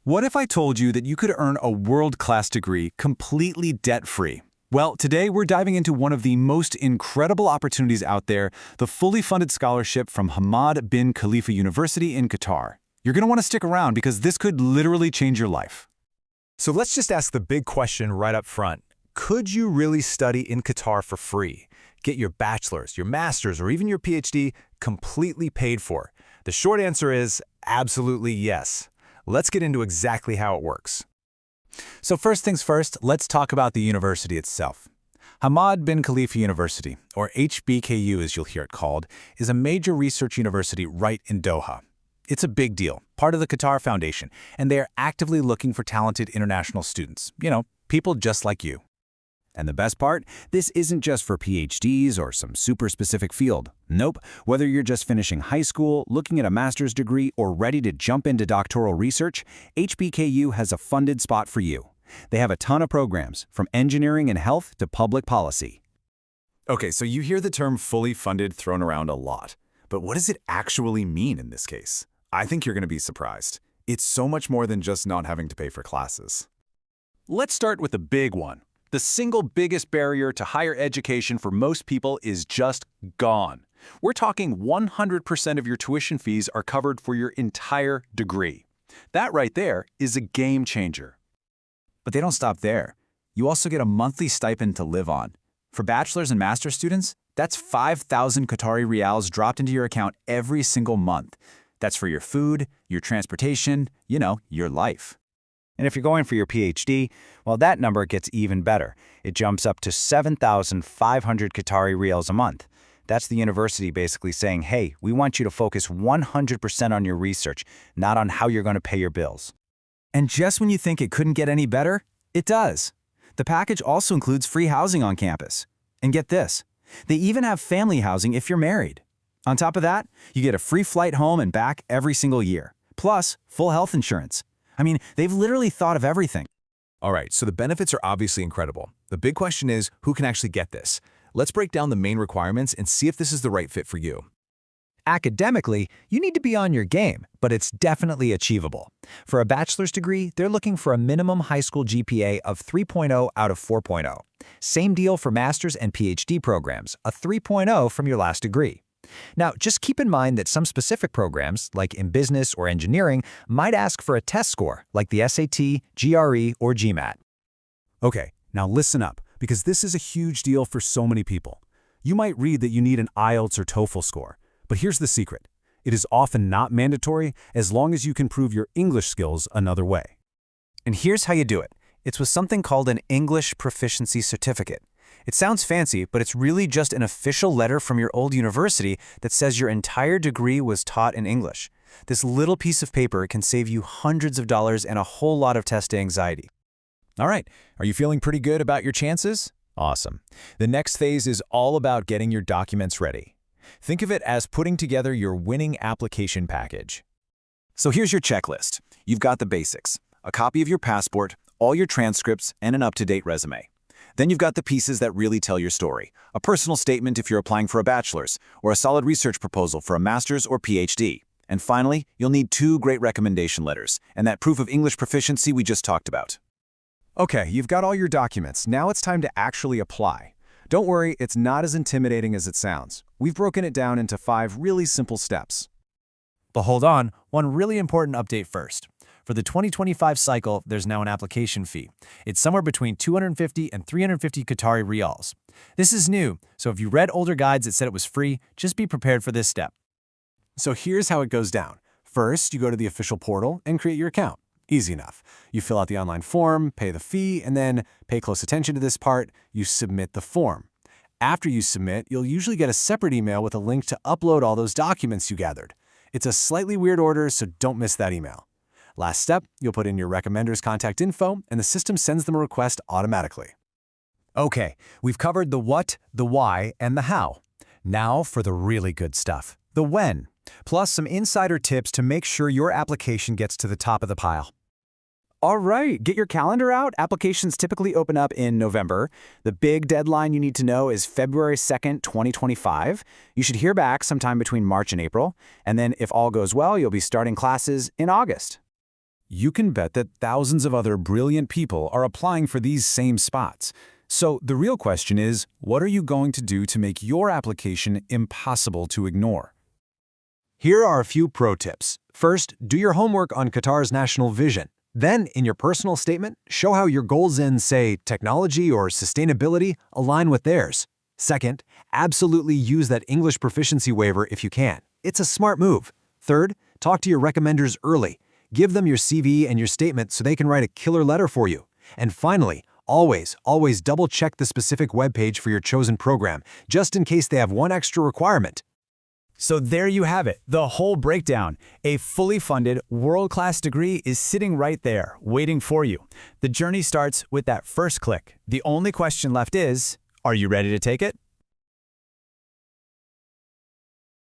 What if I told you that you could earn a world-class degree completely debt-free? Well, today we're diving into one of the most incredible opportunities out there, the fully funded scholarship from Hamad bin Khalifa University in Qatar. You're going to want to stick around because this could literally change your life. So let's just ask the big question right up front. Could you really study in Qatar for free? Get your bachelor's, your master's, or even your PhD completely paid for? The short answer is absolutely yes. Let's get into exactly how it works. So first things first, let's talk about the university itself. Hamad bin Khalifa University, or HBKU as you'll hear it called, is a major research university right in Doha. It's a big deal, part of the Qatar Foundation, and they are actively looking for talented international students. People just like you. And the best part? This isn't just for PhDs or some super specific field. Nope, whether you're just finishing high school, looking at a master's degree, or ready to jump into doctoral research, HBKU has a funded spot for you. They have a ton of programs, from engineering and health to public policy. Okay, so you hear the term fully funded thrown around a lot. But what does it actually mean in this case? I think you're going to be surprised. It's so much more than just not having to pay for classes. Let's start with the big one. The single biggest barrier to higher education for most people is just gone. We're talking 100% of your tuition fees are covered for your entire degree. That right there is a game changer. But they don't stop there. You also get a monthly stipend to live on. For bachelor's and master's students, that's 5,000 Qatari riyals dropped into your account every single month. That's for your food, your transportation, your life. And if you're going for your PhD, well, that number gets even better. It jumps up to 7,500 Qatari riyals a month. That's the university basically saying, hey, we want you to focus 100% on your research, not on how you're going to pay your bills. And just when you think it couldn't get any better, it does. The package also includes free housing on campus. And get this, they even have family housing if you're married. On top of that, you get a free flight home and back every single year, plus full health insurance. They've literally thought of everything. All right, so the benefits are obviously incredible. The big question is, who can actually get this? Let's break down the main requirements and see if this is the right fit for you. Academically, you need to be on your game, but it's definitely achievable. For a bachelor's degree, they're looking for a minimum high school GPA of 3.0 out of 4.0. Same deal for master's and PhD programs, a 3.0 from your last degree. Now, just keep in mind that some specific programs, like in business or engineering, might ask for a test score, like the SAT, GRE, or GMAT. Okay, now listen up, because this is a huge deal for so many people. You might read that you need an IELTS or TOEFL score, but here's the secret. It is often not mandatory as long as you can prove your English skills another way. And here's how you do it. It's with something called an English Proficiency Certificate. It sounds fancy, but it's really just an official letter from your old university that says your entire degree was taught in English. This little piece of paper can save you hundreds of dollars and a whole lot of test anxiety. All right, are you feeling pretty good about your chances? Awesome. The next phase is all about getting your documents ready. Think of it as putting together your winning application package. So here's your checklist. You've got the basics, a copy of your passport, all your transcripts, and an up-to-date resume. Then you've got the pieces that really tell your story, a personal statement if you're applying for a bachelor's, or a solid research proposal for a master's or PhD. And finally, you'll need 2 great recommendation letters, and that proof of English proficiency we just talked about. Okay, you've got all your documents. Now it's time to actually apply. Don't worry, it's not as intimidating as it sounds. We've broken it down into 5 really simple steps. But hold on, one really important update first. For the 2025 cycle, there's now an application fee. It's somewhere between 250 and 350 Qatari riyals. This is new, so if you read older guides that said it was free, just be prepared for this step. So here's how it goes down. First, you go to the official portal and create your account. Easy enough. You fill out the online form, pay the fee, and then, pay close attention to this part, you submit the form. After you submit, you'll usually get a separate email with a link to upload all those documents you gathered. It's a slightly weird order, so don't miss that email. Last step, you'll put in your recommender's contact info, and the system sends them a request automatically. Okay, we've covered the what, the why, and the how. Now for the really good stuff, the when, plus some insider tips to make sure your application gets to the top of the pile. All right, get your calendar out. Applications typically open up in November. The big deadline you need to know is February 2nd, 2025. You should hear back sometime between March and April. And then if all goes well, you'll be starting classes in August. you can bet that thousands of other brilliant people are applying for these same spots. So the real question is, what are you going to do to make your application impossible to ignore? Here are a few pro tips. First, do your homework on Qatar's national vision. Then, in your personal statement, show how your goals in, say, technology or sustainability align with theirs. Second, absolutely use that English proficiency waiver if you can. It's a smart move. Third, talk to your recommenders early. Give them your CV and your statement so they can write a killer letter for you. And finally, always double-check the specific webpage for your chosen program, just in case they have one extra requirement. So there you have it, the whole breakdown. A fully funded, world-class degree is sitting right there, waiting for you. The journey starts with that first click. The only question left is, are you ready to take it?